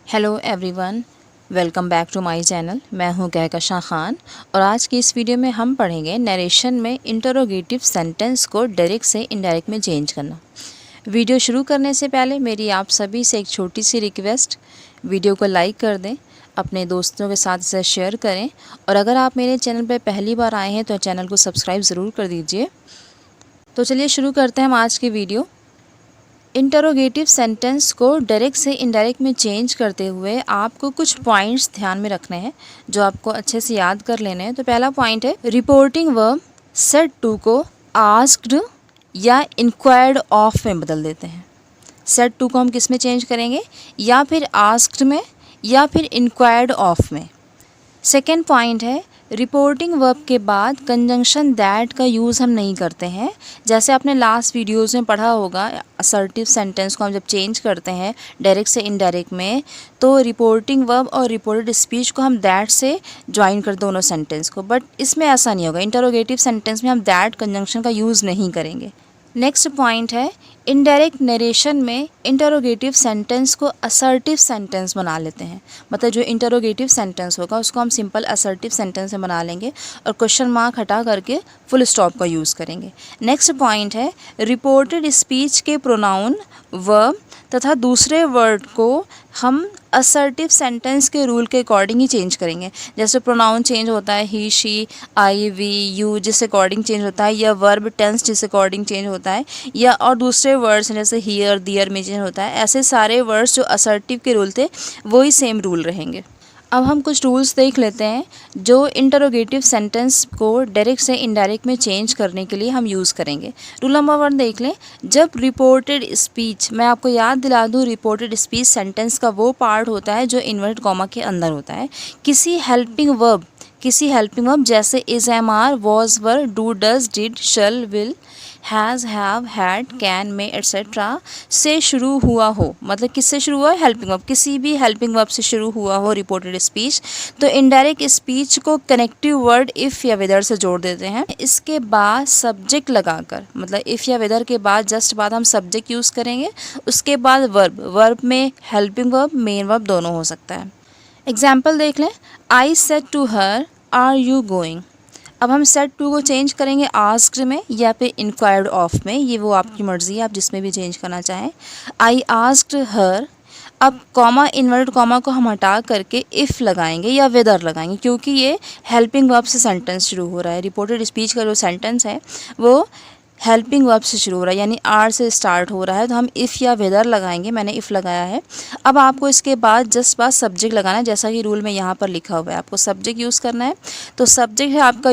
Hello everyone, welcome back to my channel. मैं हूं कहकशां खान और आज की इस वीडियो में हम पढ़ेंगे नरेशन में इंटरोगेटिव सेंटेंस को डायरेक्ट से इनडायरेक्ट में चेंज करना। वीडियो शुरू करने से पहले मेरी आप सभी से एक छोटी सी रिक्वेस्ट, वीडियो को लाइक कर दें, अपने दोस्तों के साथ इसे शेयर करें और अगर आप मेरे चैनल पर पहली बार आए हैं तो चैनल को सब्सक्राइब ज़रूर कर दीजिए। तो चलिए शुरू करते हैं हम आज की वीडियो। इंटरोगेटिव सेंटेंस को डायरेक्ट से इनडायरेक्ट में चेंज करते हुए आपको कुछ पॉइंट्स ध्यान में रखने हैं जो आपको अच्छे से याद कर लेने हैं। तो पहला पॉइंट है रिपोर्टिंग वर्ब सेड टू को आस्क्ड या इंक्वायर्ड ऑफ में बदल देते हैं। सेड टू को हम किस में चेंज करेंगे, या फिर आस्क्ड में या फिर इंक्वायर्ड ऑफ में। सेकेंड पॉइंट है रिपोर्टिंग वर्ब के बाद कंजंक्शन दैट का यूज़ हम नहीं करते हैं। जैसे आपने लास्ट वीडियोज़ में पढ़ा होगा, असर्टिव सेंटेंस को हम जब चेंज करते हैं डायरेक्ट से इनडायरेक्ट में, तो रिपोर्टिंग वर्ब और रिपोर्टेड स्पीच को हम दैट से ज्वाइन कर दोनों सेंटेंस को, बट इसमें ऐसा नहीं होगा। इंटरोगेटिव सेंटेंस में हम दैट कंजंक्शन का यूज़ नहीं करेंगे। नेक्स्ट पॉइंट है इनडायरेक्ट नरेशन में इंटरोगेटिव सेंटेंस को असर्टिव सेंटेंस बना लेते हैं। मतलब जो इंटरोगेटिव सेंटेंस होगा उसको हम सिंपल असर्टिव सेंटेंस में बना लेंगे और क्वेश्चन मार्क हटा करके फुल स्टॉप का यूज़ करेंगे। नेक्स्ट पॉइंट है रिपोर्टेड स्पीच के प्रोनाउन, वर्ब तथा दूसरे वर्ड को हम असर्टिव सेंटेंस के रूल के अकॉर्डिंग ही चेंज करेंगे। जैसे प्रोनाउन चेंज होता है ही, शी, आई, वी, यू जिस अकॉर्डिंग चेंज होता है, या वर्ब टेंस जिस अकॉर्डिंग चेंज होता है, या और दूसरे वर्ड्स जैसे हियर, दियर में चेंज होता है। ऐसे सारे वर्ड्स जो असर्टिव के रूल थे वही सेम रूल रहेंगे। अब हम कुछ रूल्स देख लेते हैं जो इंटरोगेटिव सेंटेंस को डायरेक्ट से इनडायरेक्ट में चेंज करने के लिए हम यूज़ करेंगे। रूल नंबर 1 देख लें। जब रिपोर्टेड स्पीच, मैं आपको याद दिला दूँ, रिपोर्टेड स्पीच सेंटेंस का वो पार्ट होता है जो इन्वर्टेड कॉमा के अंदर होता है। किसी हेल्पिंग वर्ब जैसे is, am, are, was, were, do, does, did, shall, will, has, have, had, can, may etcetera से शुरू हुआ हो। मतलब किससे शुरू हुआ है? Helping verb. किसी भी हेल्पिंग वर्ब से शुरू हुआ हो रिपोर्टेड स्पीच, तो इनडायरेक्ट स्पीच को कनेक्टिव वर्ड इफ़ या वेदर से जोड़ देते हैं। इसके बाद सब्जेक्ट लगाकर, मतलब इफ़ या वेदर के बाद जस्ट बाद हम सब्जेक्ट यूज़ करेंगे। उसके बाद वर्ब में हेल्पिंग वर्ब, मेन वर्ब दोनों हो सकता है। एग्जाम्पल देख लें। I said to her are you going. अब हम सेड टू को चेंज करेंगे आस्क्ड में या फिर इंक्वायर्ड ऑफ में, ये वो आपकी मर्ज़ी है, आप जिसमें भी चेंज करना चाहें। आई आस्क्ड हर, अब कॉमा, इन्वर्टेड कॉमा को हम हटा करके इफ़ लगाएंगे या वेदर लगाएंगे, क्योंकि ये हेल्पिंग वर्ब से सेंटेंस शुरू हो रहा है। रिपोर्टेड स्पीच का जो सेंटेंस है वो हेल्पिंग वर्ब से शुरू हो रहा है, यानी आर से स्टार्ट हो रहा है, तो हम इफ़ या वेदर लगाएंगे। मैंने इफ़ लगाया है। अब आपको इसके बाद जस्ट बाद सब्जेक्ट लगाना है, जैसा कि रूल में यहाँ पर लिखा हुआ है। आपको सब्जेक्ट यूज़ करना है। तो सब्जेक्ट है आपका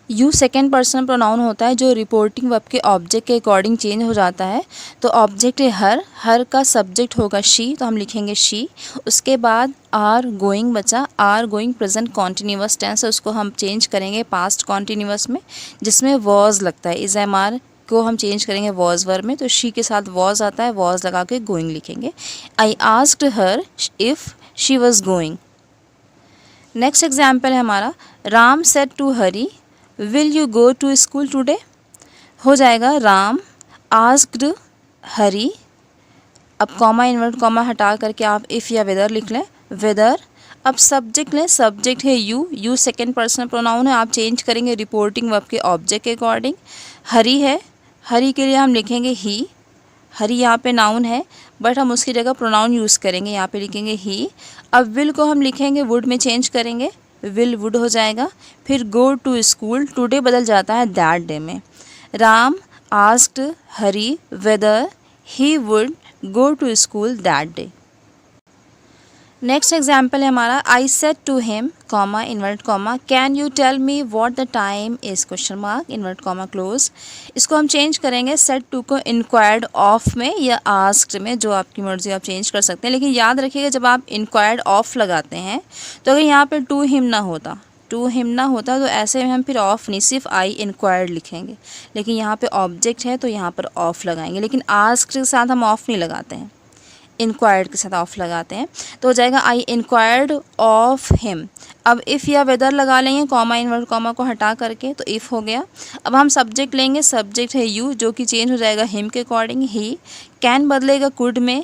यू सेकेंड पर्सन प्रोनाउन होता है जो रिपोर्टिंग वर्ब के ऑब्जेक्ट के अकॉर्डिंग चेंज हो जाता है। तो ऑब्जेक्ट है हर का सब्जेक्ट होगा शी, तो हम लिखेंगे शी। उसके बाद आर गोइंग बचा, are going present continuous tense है, उसको हम चेंज करेंगे पास्ट कॉन्टीन्यूअस में, जिसमें वॉज लगता है। इज, एम, आर को हम चेंज करेंगे वॉज वर्ब में, तो शी के साथ वॉज आता है, वॉज लगा के गोइंग लिखेंगे। I asked her if she was going. Next example है हमारा Ram said to Hari will you go to school today. हो जाएगा राम आस्क्ड हरी, अब कॉमा, इन्वर्ट कॉमा हटा करके आप इफ़ या वेदर लिख लें, वेदर। अब सब्जेक्ट लें, सब्जेक्ट है यू सेकेंड पर्सनल प्रोनाउन है, आप चेंज करेंगे रिपोर्टिंग वर्ब के ऑब्जेक्ट के अकॉर्डिंग। हरी है, हरी के लिए हम लिखेंगे ही। हरी यहाँ पे नाउन है बट हम उसकी जगह प्रोनाउन यूज़ करेंगे, यहाँ पे लिखेंगे ही। अब विल को हम लिखेंगे वुड में चेंज करेंगे, विल वुड हो जाएगा। फिर गो टू स्कूल, टुडे बदल जाता है दैट डे में। Ram asked Hari whether he would go to school that day. Next example है हमारा I said to him comma, invert comma, can you tell me what the time is, question mark, invert comma close. इसको हम change करेंगे said to को inquired of में या asked में, जो आपकी मर्जी आप चेंज कर सकते हैं। लेकिन याद रखिएगा जब आप इंक्वायर्ड ऑफ लगाते हैं तो अगर यहाँ पे टू हिम ना होता तो ऐसे में हम फिर ऑफ नहीं, सिर्फ आई इंक्वायर्ड लिखेंगे। लेकिन यहाँ पे ऑब्जेक्ट है तो यहाँ पर ऑफ लगाएंगे, लेकिन आस्क्ड के साथ हम ऑफ नहीं लगाते हैं, इंक्वायर्ड के साथ ऑफ लगाते हैं। तो हो जाएगा आई इंक्वायर्ड ऑफ हिम। अब इफ़ या वेदर लगा लेंगे कॉमा, इन्वर्ट कॉमा को हटा करके, तो इफ़ हो गया। अब हम सब्जेक्ट लेंगे, सब्जेक्ट है यू जो कि चेंज हो जाएगा हिम के अकॉर्डिंग, ही। कैन बदलेगा कुड में,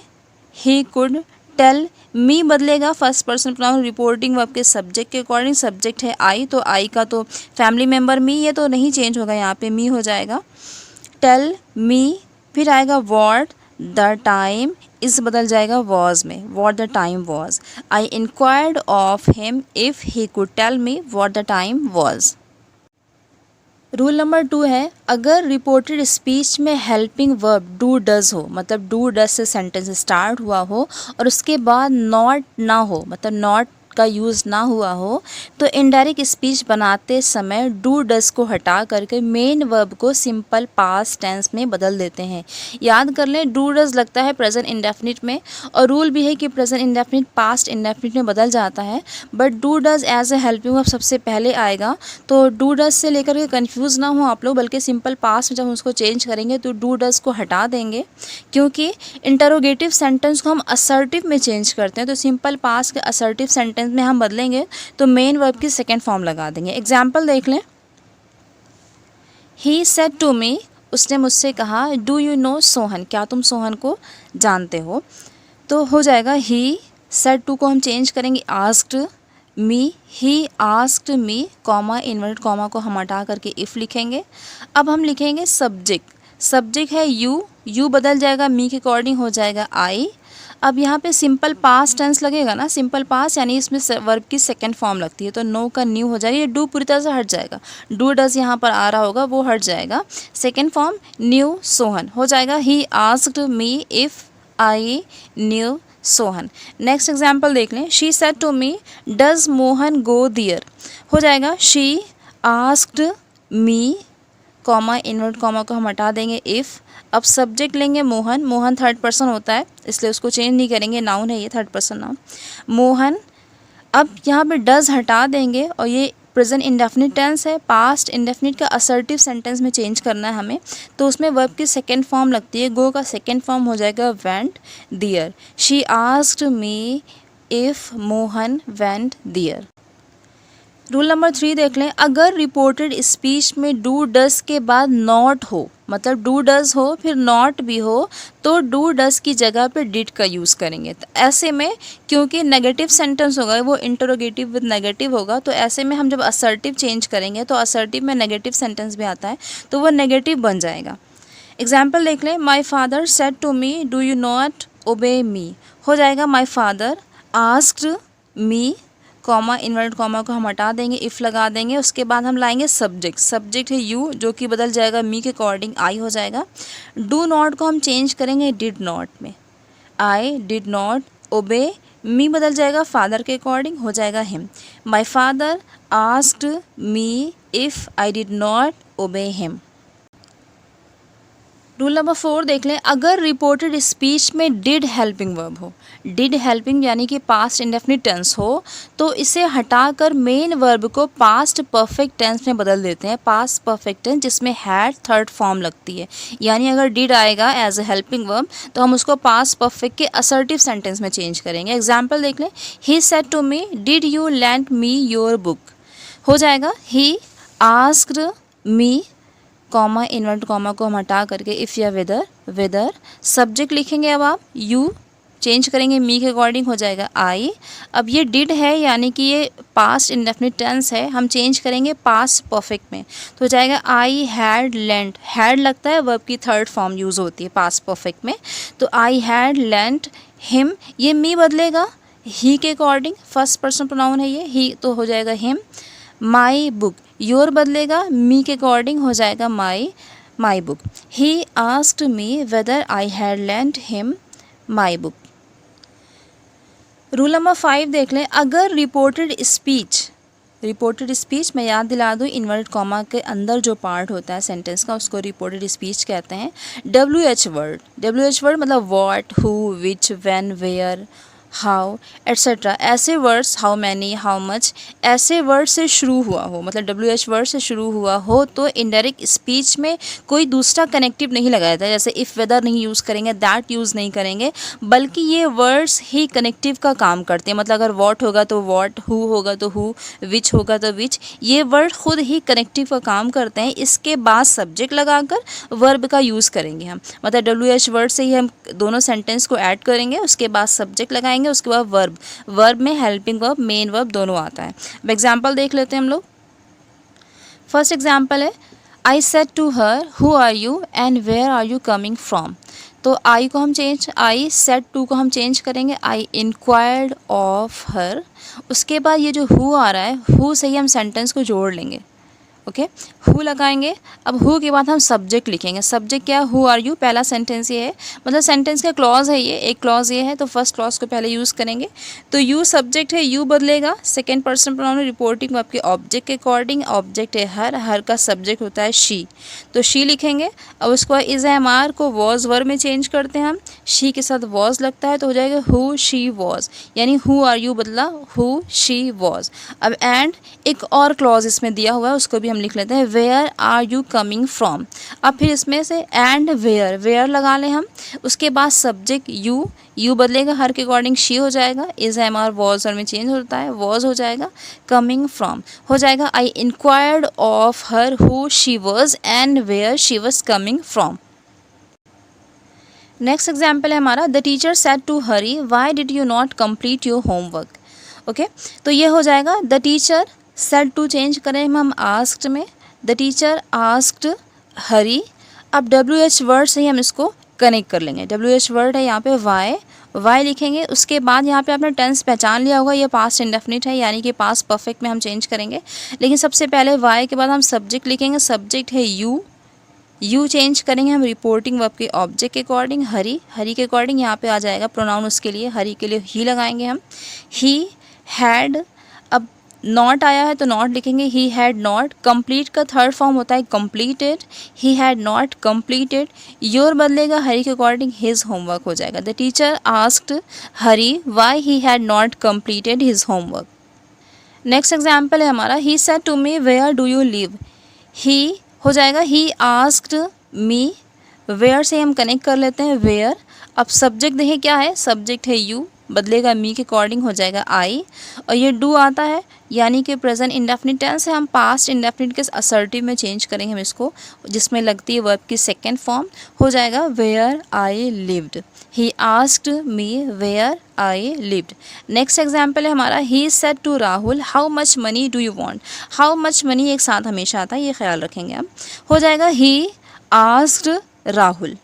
ही कुड टेल मी बदलेगा first person pronoun reporting verb के सब्जेक्ट के अकॉर्डिंग। सब्जेक्ट है आई, तो आई का तो फैमिली मेम्बर मी, ये तो नहीं चेंज होगा, यहाँ पे मी हो जाएगा। टेल मी, फिर आएगा व्हाट द टाइम, इस बदल जाएगा वॉज में, what the time was. I inquired of him if he could tell me what the time was. Rule number 2 है, अगर रिपोर्टेड स्पीच में हेल्पिंग वर्ब डू डज हो, मतलब डू डज से सेंटेंस स्टार्ट हुआ हो और उसके बाद नॉट ना हो, मतलब नॉट का यूज़ ना हुआ हो, तो इनडायरेक्ट स्पीच बनाते समय डू डज को हटा करके मेन वर्ब को सिंपल पास्ट टेंस में बदल देते हैं। याद कर लें, डू डज लगता है प्रेजेंट इंडेफिनिट में, और रूल भी है कि प्रेजेंट इंडेफिनिट पास्ट इंडेफिनिट में बदल जाता है, but do does as a helping verb सबसे पहले आएगा। तो डू डज से लेकर के कन्फ्यूज़ ना हो आप लोग, बल्कि सिंपल पास्ट में जब हम उसको चेंज करेंगे तो डू डज को हटा देंगे, क्योंकि इंटरोगेटिव सेंटेंस को हम असर्टिव में चेंज करते हैं। तो सिंपल पास्ट के असर्टिव सेंटेंस में हम बदलेंगे तो मेन वर्ब की सेकेंड फॉर्म लगा देंगे। एग्जाम्पल देख लें, ही सेड टू मी, उसने मुझसे कहा, डू यू नो सोहन, क्या तुम सोहन को जानते हो। तो हो जाएगा ही सेड टू को हम चेंज करेंगे आस्क्ड मी, ही asked me, comma inverted comma को हम हटा करके इफ़ लिखेंगे। अब हम लिखेंगे सब्जेक्ट, सब्जेक्ट है यू बदल जाएगा मी के अकॉर्डिंग, हो जाएगा आई। अब यहाँ पे सिंपल पास्ट टेंस लगेगा ना, सिंपल पास्ट यानी इसमें वर्ब की सेकंड फॉर्म लगती है, तो नो का न्यू हो जाएगा, ये डू पूरी तरह से हट जाएगा, डू डज यहाँ पर आ रहा होगा वो हट जाएगा, सेकंड फॉर्म न्यू सोहन हो जाएगा, he asked me if I knew Sohan. Next example देख लें, she said to me does Mohan go there, हो जाएगा she asked me, comma invert comma को हम हटा देंगे इफ़। अब सब्जेक्ट लेंगे मोहन, मोहन थर्ड पर्सन होता है इसलिए उसको चेंज नहीं करेंगे, नाउन है ये, थर्ड पर्सन नाउन मोहन। अब यहाँ पे डज हटा देंगे और ये प्रेजेंट इंडेफिनिट टेंस है, पास्ट इंडेफिनिट का असर्टिव सेंटेंस में चेंज करना है हमें, तो उसमें वर्ब की सेकेंड फॉर्म लगती है, गो का सेकेंड फॉर्म हो जाएगा went there. She asked me if Mohan went there. Rule number 3 देख लें, अगर रिपोर्टेड स्पीच में डू डज के बाद नॉट हो, मतलब डू डज हो फिर नॉट भी हो, तो डू डज की जगह पे डिड का यूज़ करेंगे। तो ऐसे में क्योंकि नेगेटिव सेंटेंस होगा, वो इंटरोगेटिव विद नेगेटिव होगा, तो ऐसे में हम जब असर्टिव चेंज करेंगे तो असर्टिव में नेगेटिव सेंटेंस भी आता है तो वो नेगेटिव बन जाएगा। एग्जाम्पल देख लें, my father said to me do you not obey me, हो जाएगा my father asked me, comma inverted comma को हम हटा देंगे, इफ़ लगा देंगे, उसके बाद हम लाएंगे सब्जेक्ट, सब्जेक्ट है यू जो कि बदल जाएगा मी के अकॉर्डिंग आई हो जाएगा। डू नॉट को हम चेंज करेंगे डिड नॉट में, आई डिड नॉट ओबे, मी बदल जाएगा फादर के अकॉर्डिंग, हो जाएगा him. My father asked me if I did not obey him. Rule number 4 देख लें, अगर रिपोर्टेड स्पीच में डिड हेल्पिंग वर्ब हो, डिड हेल्पिंग यानी कि पास्ट इंडेफिनिट टेंस हो, तो इसे हटाकर मेन वर्ब को पास्ट परफेक्ट टेंस में बदल देते हैं, पास्ट परफेक्ट टेंस जिसमें हैड थर्ड फॉर्म लगती है। यानी अगर डिड आएगा एज ए हेल्पिंग वर्ब तो हम उसको पास्ट परफेक्ट के असर्टिव सेंटेंस में चेंज करेंगे। एग्जाम्पल देख लें, he said to me did you lend me your book, हो जाएगा he asked me, comma invert comma को हम हटा करके इफ़ या वेदर सब्जेक्ट लिखेंगे, अब आप यू चेंज करेंगे मी के अकॉर्डिंग, हो जाएगा आई। अब ये डिड है यानी कि ये पास्ट इंडेफिनिट टेंस है, हम चेंज करेंगे पास्ट परफेक्ट में, तो हो जाएगा आई हैड लेंट, हैड लगता है वर्ब की थर्ड फॉर्म यूज़ होती है पास्ट परफेक्ट में, तो आई हैड लेंट हिम, ये मी बदलेगा ही के अकॉर्डिंग, फर्स्ट पर्सन प्रोनाउन है ये ही, तो हो जाएगा हिम। माई बुक, योर बदलेगा मी के अकॉर्डिंग, हो जाएगा my book. He asked me whether I had lent him my book. Rule number 5 देख लें, अगर रिपोर्टेड स्पीच मैं याद दिला दूँ, इन्वर्टेड कॉमा के अंदर जो पार्ट होता है सेंटेंस का उसको रिपोर्टेड स्पीच कहते हैं। WH वर्ड मतलब what, who, which, when, where, how etcetera, ऐसे words, how many, how much, ऐसे वर्ड से शुरू हुआ हो, मतलब WH वर्ड से शुरू हुआ हो तो इनडायरेक्ट स्पीच में कोई दूसरा कनेक्टिव नहीं लगाया था, जैसे इफ़ वेदर नहीं यूज़ करेंगे, दैट यूज़ नहीं करेंगे, बल्कि ये वर्ड्स ही कनेक्टिव का काम करते हैं। मतलब अगर वॉट होगा तो वॉट, हु होगा तो हु, विच होगा तो विच, ये वर्ड खुद ही कनेक्टिव का काम करते हैं। इसके बाद सब्जेक्ट लगाकर वर्ब का यूज़ करेंगे हम, मतलब WH वर्ड से ही हम दोनों सेंटेंस को ऐड करेंगे, उसके बाद सब्जेक्ट लगाएंगे, लिखेंगे, उसके बाद वर्ब, वर्ब में हेल्पिंग वर्ब, मेन वर्ब दोनों आता है। अब एग्जाम्पल देख लेते हैं हम लोग। फर्स्ट एग्जाम्पल है, I said to her who are you and where are you coming from. तो आई को हम चेंज, आई सेड टू को हम चेंज करेंगे, आई इंक्वायर्ड ऑफ हर। उसके बाद ये जो हु आ रहा है, हु से ही हम सेंटेंस को जोड़ लेंगे। ओके, हु लगाएंगे। अब हु के बाद हम सब्जेक्ट लिखेंगे। सब्जेक्ट क्या है, हु आर यू, पहला सेंटेंस ये है, मतलब सेंटेंस का क्लॉज है ये, एक क्लॉज ये है, तो फर्स्ट क्लॉज को पहले यूज़ करेंगे। तो यू सब्जेक्ट है, यू बदलेगा, सेकेंड पर्सन प्रोनाउन रिपोर्टिंग आपके ऑब्जेक्ट के अकॉर्डिंग, ऑब्जेक्ट है हर, हर का सब्जेक्ट होता है शी, तो शी लिखेंगे। अब उसके बाद इज़ एम आर को वॉज वर्ब में चेंज करते हैं हम, शी के साथ वॉज लगता है तो हो जाएगा हु शी वॉज, यानी हु आर यू बदला हु शी वॉज। अब एंड एक और क्लॉज इसमें दिया हुआ है, उसको भी हम लिख लेते हैं, where are you coming from. अब फिर इसमें से एंड वेयर, वेयर लगा लें हम, उसके बाद सब्जेक्ट यू, यू बदलेगा हर के अकॉर्डिंग शी हो जाएगा, इज एम आर वॉज और में चेंज होता है, वॉज हो जाएगा, कमिंग फ्रॉम हो जाएगा, I inquired of her who she was and where she was coming from. Next example है हमारा, the teacher said to Hari why did you not complete your homework. Okay, तो ये हो जाएगा the teacher said to change करें हम asked में, the teacher asked हरी। अब WH वर्ड से ही हम इसको कनेक्ट कर लेंगे। WH वर्ड है यहाँ पे वाई, वाई लिखेंगे। उसके बाद यहाँ पे आपने टेंस पहचान लिया होगा, ये पास्ट इंडेफिनिट है, यानी कि पास्ट परफेक्ट में हम चेंज करेंगे। लेकिन सबसे पहले वाई के बाद हम सब्जेक्ट लिखेंगे, सब्जेक्ट है यू, यू चेंज करेंगे हम रिपोर्टिंग वर्ब के ऑब्जेक्ट के अकॉर्डिंग, हरी, हरी के अकॉर्डिंग यहाँ पे आ जाएगा प्रोनाउन उसके लिए, हरी के लिए ही लगाएंगे हम, ही हैड। अब नॉट आया है तो नॉट लिखेंगे, ही हैड नॉट। कंप्लीट का थर्ड फॉर्म होता है completed, he had not completed. Your बदलेगा हरी के अकॉर्डिंग, हिज होमवर्क हो जाएगा। The teacher asked Hari why he had not completed his homework. Next example है हमारा, he said to me where do you live. He हो जाएगा ही आस्क्ड मी, वेयर से हम कनेक्ट कर लेते हैं वेयर। अब सब्जेक्ट देखिए क्या है, सब्जेक्ट है यू, बदलेगा मी के अकॉर्डिंग हो जाएगा आई, और ये डू आता है यानी कि प्रेजेंट इंडेफिनिट टेंस है, हम पास्ट इंडेफिनिट के असर्टिव में चेंज करेंगे हम इसको, जिसमें लगती है वर्ब की सेकेंड फॉर्म, हो जाएगा where I lived. He asked me where I lived. Next example है हमारा, he said to Rahul how much money do you want. How much money एक साथ हमेशा आता है, ये ख्याल रखेंगे हम। हो जाएगा he asked Rahul,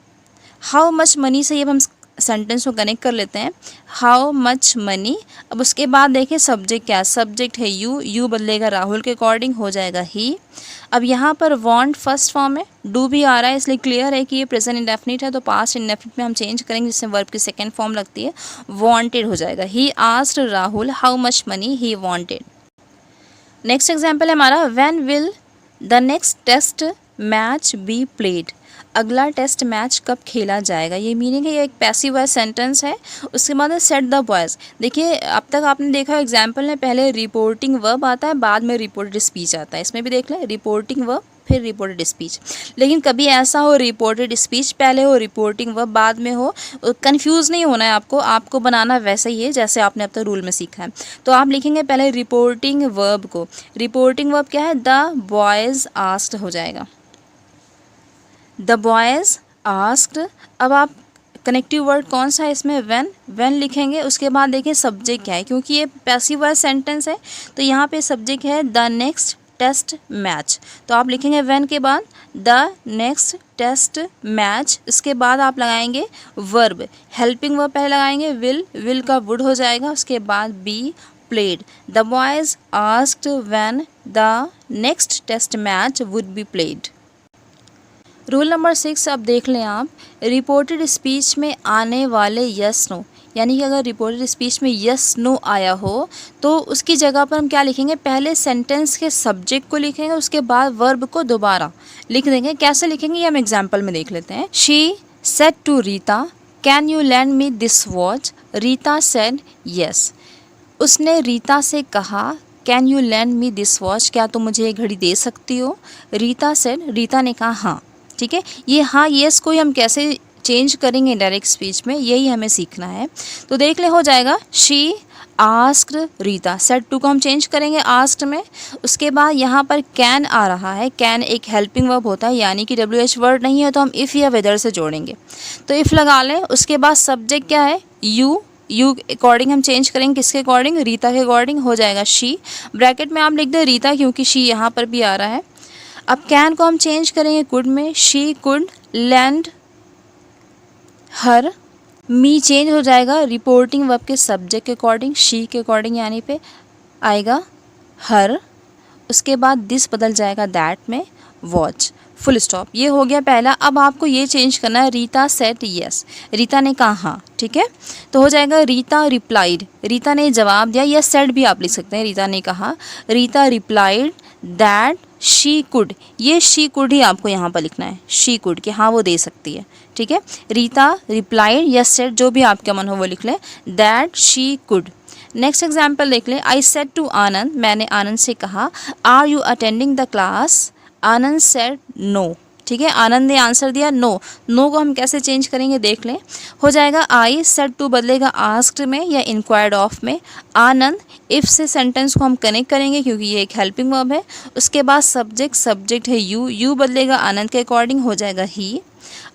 how much money से अब हम सेंटेंस को कनेक्ट कर लेते हैं, हाउ मच मनी। अब उसके बाद देखें सब्जेक्ट क्या है, सब्जेक्ट है यू, यू बदलेगा राहुल के अकॉर्डिंग हो जाएगा ही। अब यहाँ पर वांट फर्स्ट फॉर्म है, डू भी आ रहा है, इसलिए क्लियर है कि ये प्रेजेंट इंडेफिनिट है, तो पास्ट इंडेफिनिट में हम चेंज करेंगे जिसमें वर्ब की सेकेंड फॉर्म लगती है, वांटेड हो जाएगा। He asked Rahul how much money he wanted. Next example है हमारा, when will the next test match be played. अगला टेस्ट मैच कब खेला जाएगा, ये मीनिंग है, ये एक पैसिव वॉइस सेंटेंस है। उसके बाद है सेट द बॉयज़। देखिए अब तक आपने देखा एग्जाम्पल में पहले रिपोर्टिंग वर्ब आता है, बाद में रिपोर्टेड स्पीच आता है। इसमें भी देख लें रिपोर्टिंग वर्ब फिर रिपोर्टेड स्पीच। लेकिन कभी ऐसा हो रिपोर्टेड स्पीच पहले हो रिपोर्टिंग वर्ब बाद में हो, कंफ्यूज नहीं होना है आपको, आपको बनाना वैसा ही है जैसे आपने अब तक रूल में सीखा है। तो आप लिखेंगे पहले रिपोर्टिंग वर्ब को, रिपोर्टिंग वर्ब क्या है, द बॉयज़ आस्क्ड हो जाएगा, द बॉयज़ आस्क्ड। अब आप कनेक्टिव वर्ड कौन सा है इसमें, व्हेन, व्हेन लिखेंगे। उसके बाद देखिए सब्जेक्ट क्या है, क्योंकि ये पैसिव वॉइस सेंटेंस है तो यहाँ पे सब्जेक्ट है द नेक्स्ट टेस्ट मैच, तो आप लिखेंगे व्हेन के बाद द नेक्स्ट टेस्ट मैच। इसके बाद आप लगाएंगे वर्ब, हेल्पिंग वर्ब पहले लगाएंगे, विल का वुड हो जाएगा, उसके बाद be played. The boys asked when the next test match would be played. Rule number 6 अब देख लें आप, रिपोर्टेड स्पीच में आने वाले यस नो, यानी कि अगर रिपोर्टेड स्पीच में यस नो आया हो तो उसकी जगह पर हम क्या लिखेंगे, पहले सेंटेंस के सब्जेक्ट को लिखेंगे, उसके बाद वर्ब को दोबारा लिख देंगे। कैसे लिखेंगे ये हम एग्जाम्पल में देख लेते हैं। She said to Rita can you lend me this watch. Rita said yes, उसने रीता से कहा can you lend me this watch, क्या तुम मुझे ये घड़ी दे सकती हो। रीता सेड, रीता ने कहा हाँ। ठीक है, ये हाँ येस को हम कैसे चेंज करेंगे डायरेक्ट स्पीच में, यही हमें सीखना है। तो देख ले, हो जाएगा she asked Rita, said to को हम चेंज करेंगे आस्क्ड में। उसके बाद यहाँ पर कैन आ रहा है, कैन एक हेल्पिंग वर्ब होता है, यानी कि WH वर्ड नहीं है तो हम इफ़ या वेदर से जोड़ेंगे, तो इफ़ लगा लें। उसके बाद सब्जेक्ट क्या है, यू, यू अकॉर्डिंग हम चेंज करेंगे किसके अकॉर्डिंग, रीता के अकॉर्डिंग, हो जाएगा शी। ब्रैकेट में आप लिख दें रीता क्योंकि शी यहाँ पर भी आ रहा है। अब कैन को हम चेंज करेंगे कुड में, she could land her. Me change हो जाएगा रिपोर्टिंग वर्ब के सब्जेक्ट के अकॉर्डिंग, शी के अकॉर्डिंग यानी पे आएगा हर। उसके बाद दिस बदल जाएगा दैट में, वॉच, फुल स्टॉप। ये हो गया पहला। अब आपको ये चेंज करना है, रीता सेड यस, रीता ने कहा हाँ, ठीक है। तो हो जाएगा रीता रिप्लाइड, रीता ने जवाब दिया, या सेड भी आप लिख सकते हैं, रीता ने कहा, Rita replied that she could, ये शी कुड ही आपको यहाँ पर लिखना है, शी कुड कि हाँ वो दे सकती है, ठीक है। रीता रिप्लाइड या सेड जो भी आपका मन हो वो लिख लें, that she could. Next example देख लें, आई सेड टू आनंद, मैंने आनंद से कहा, are you attending the class, Anand said no, ठीक है। आनंद ने आंसर दिया नो, नो को हम कैसे चेंज करेंगे देख लें। हो जाएगा आई सेड टू बदलेगा आस्क्ड में या इंक्वायर्ड ऑफ में, आनंद इफ़ से सेंटेंस को हम कनेक्ट करेंगे क्योंकि ये एक हेल्पिंग वर्ब है। उसके बाद सब्जेक्ट है यू, यू बदलेगा आनंद के अकॉर्डिंग, हो जाएगा ही।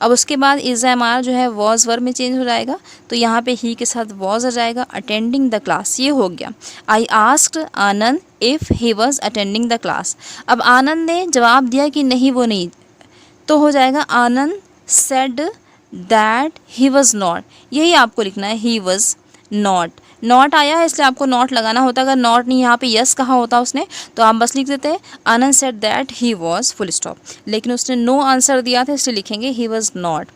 अब उसके बाद इज एम आर जो है वॉज वर्ब में चेंज हो जाएगा, तो यहाँ पे ही के साथ वॉज आ जाएगा, अटेंडिंग द क्लास, ये हो गया। I asked Anand if he was attending the class. अब आनंद ने जवाब दिया कि नहीं वो नहीं, तो हो जाएगा Anand said that he was not, यही आपको लिखना है, ही वॉज नॉट। नॉट आया है इसलिए आपको नॉट लगाना होता, अगर नॉट नहीं यहाँ पे यस कहा होता उसने तो आप बस लिख देते हैं Anand said that he was, full stop. लेकिन उसने नो आंसर दिया था इसलिए लिखेंगे he was not.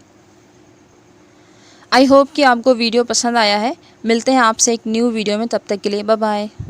I hope कि आपको वीडियो पसंद आया है। मिलते हैं आपसे एक न्यू वीडियो में, तब तक के लिए बाय बाय।